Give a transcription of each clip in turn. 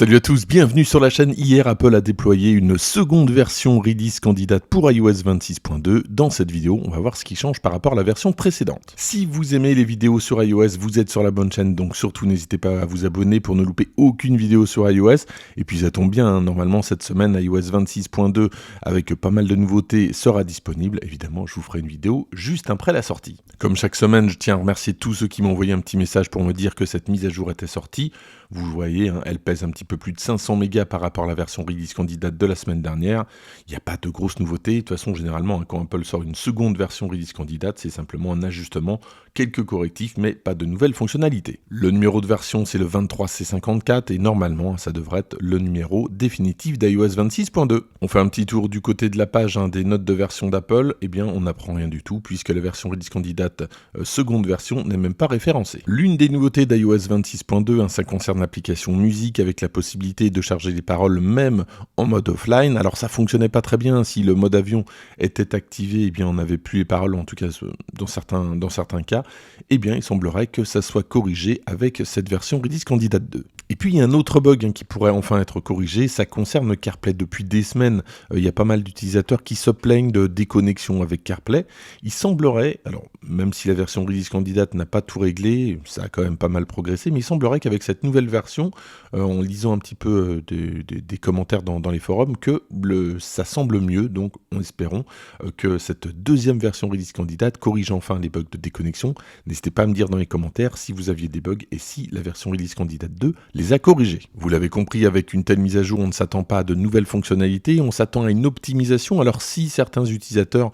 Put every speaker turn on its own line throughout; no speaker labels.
Salut à tous, bienvenue sur la chaîne. Hier, Apple a déployé une seconde version release candidate pour iOS 26.2. Dans cette vidéo, on va voir ce qui change par rapport à la version précédente. Si vous aimez les vidéos sur iOS, vous êtes sur la bonne chaîne, donc surtout n'hésitez pas à vous abonner pour ne louper aucune vidéo sur iOS. Et puis ça tombe bien, hein, normalement cette semaine, iOS 26.2 avec pas mal de nouveautés sera disponible. Évidemment, je vous ferai une vidéo juste après la sortie. Comme chaque semaine, je tiens à remercier tous ceux qui m'ont envoyé un petit message pour me dire que cette mise à jour était sortie. Vous voyez, hein, elle pèse un petit peu plus de 500 mégas par rapport à la version release candidate de la semaine dernière. Il n'y a pas de grosses nouveautés. De toute façon, généralement, hein, quand Apple sort une seconde version release candidate, c'est simplement un ajustement, quelques correctifs, mais pas de nouvelles fonctionnalités. Le numéro de version, c'est le 23C54 et normalement, ça devrait être le numéro définitif d'iOS 26.2. On fait un petit tour du côté de la page des notes de version d'Apple. Eh bien, on n'apprend rien du tout puisque la version release candidate seconde version n'est même pas référencée. L'une des nouveautés d'iOS 26.2, ça concerne l'application musique avec la possibilité de charger les paroles même en mode offline. Alors ça fonctionnait pas très bien si le mode avion était activé, eh bien on n'avait plus les paroles, en tout cas dans certains cas. Eh bien il semblerait que ça soit corrigé avec cette version release candidate 2. Et puis il y a un autre bug qui pourrait enfin être corrigé, ça concerne CarPlay. Depuis des semaines, il y a pas mal d'utilisateurs qui se plaignent de déconnexion avec CarPlay. Il semblerait, alors même si la version release candidate n'a pas tout réglé, ça a quand même pas mal progressé, mais il semblerait qu'avec cette nouvelle version, en lisant un petit peu des commentaires dans les forums, que ça semble mieux, donc espérons que cette deuxième version release candidate corrige enfin les bugs de déconnexion. N'hésitez pas à me dire dans les commentaires si vous aviez des bugs et si la version release candidate 2 les a corrigés. Vous l'avez compris, avec une telle mise à jour, on ne s'attend pas à de nouvelles fonctionnalités, on s'attend à une optimisation. Alors si certains utilisateurs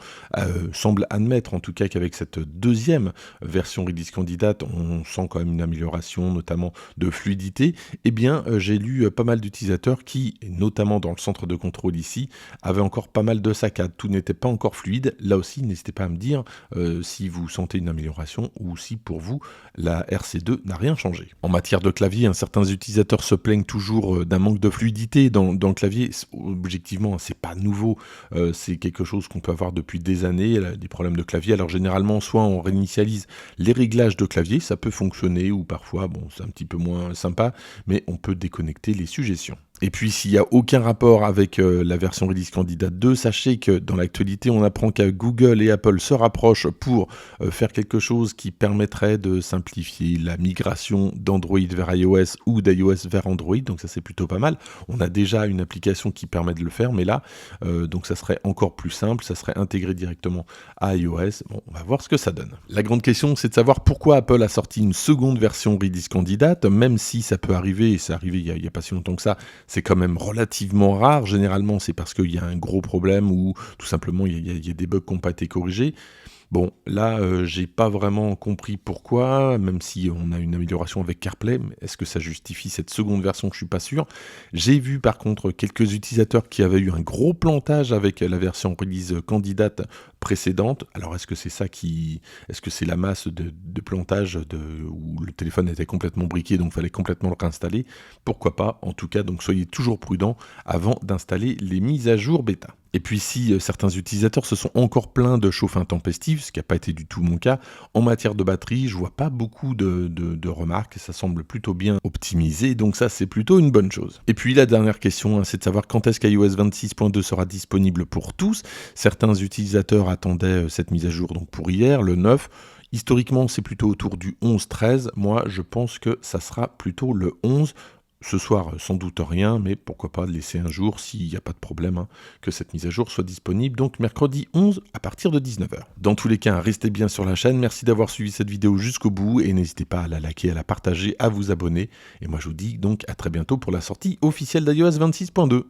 semblent admettre en tout cas qu'avec cette deuxième version release candidate, on sent quand même une amélioration, notamment de fluidité, eh bien j'ai lu pas mal d'utilisateurs qui, notamment dans le centre de contrôle ici, avaient encore pas mal de saccades. Tout n'était pas encore fluide. Là aussi, n'hésitez pas à me dire si vous sentez une amélioration ou si pour vous, la RC2 n'a rien changé. En matière de clavier, certains utilisateurs se plaignent toujours d'un manque de fluidité dans le clavier. Objectivement, c'est pas nouveau, c'est quelque chose qu'on peut avoir depuis des années, des problèmes de clavier. Alors généralement, soit on réinitialise les réglages de clavier, ça peut fonctionner, ou parfois, bon, c'est un petit peu moins sympa, mais on peut déconnecter les suggestions. Et puis, s'il n'y a aucun rapport avec la version release candidate 2, sachez que dans l'actualité, on apprend que Google et Apple se rapprochent pour faire quelque chose qui permettrait de simplifier la migration d'Android vers iOS ou d'iOS vers Android. Donc ça, c'est plutôt pas mal. On a déjà une application qui permet de le faire, mais là, donc ça serait encore plus simple. Ça serait intégré directement à iOS. Bon, on va voir ce que ça donne. La grande question, c'est de savoir pourquoi Apple a sorti une seconde version release candidate, même si ça peut arriver, et c'est arrivé il n'y a pas si longtemps que ça. C'est quand même relativement rare. Généralement, c'est parce qu'il y a un gros problème ou tout simplement il y a des bugs qui n'ont pas été corrigés. Bon, là, j'ai pas vraiment compris pourquoi, même si on a une amélioration avec CarPlay. Est-ce que ça justifie cette seconde version? Je suis pas sûr. J'ai vu par contre quelques utilisateurs qui avaient eu un gros plantage avec la version release candidate précédente. Alors est-ce que c'est ça est-ce que c'est la masse de plantage où le téléphone était complètement briqué, donc il fallait complètement le réinstaller? Pourquoi pas? En tout cas, donc soyez toujours prudents avant d'installer les mises à jour bêta. Et puis si certains utilisateurs se sont encore plaints de chauffe intempestive, ce qui n'a pas été du tout mon cas, en matière de batterie, je vois pas beaucoup de remarques, ça semble plutôt bien optimisé, donc ça c'est plutôt une bonne chose. Et puis la dernière question, c'est de savoir quand est-ce qu'iOS 26.2 sera disponible pour tous. Certains utilisateurs attendaient cette mise à jour donc pour hier, le 9. Historiquement, c'est plutôt autour du 11-13. Moi, je pense que ça sera plutôt le 11. Ce soir, sans doute rien, mais pourquoi pas laisser un jour, s'il n'y a pas de problème, que cette mise à jour soit disponible, donc mercredi 11 à partir de 19h. Dans tous les cas, restez bien sur la chaîne, merci d'avoir suivi cette vidéo jusqu'au bout, et n'hésitez pas à la liker, à la partager, à vous abonner, et moi je vous dis donc à très bientôt pour la sortie officielle d'iOS 26.2.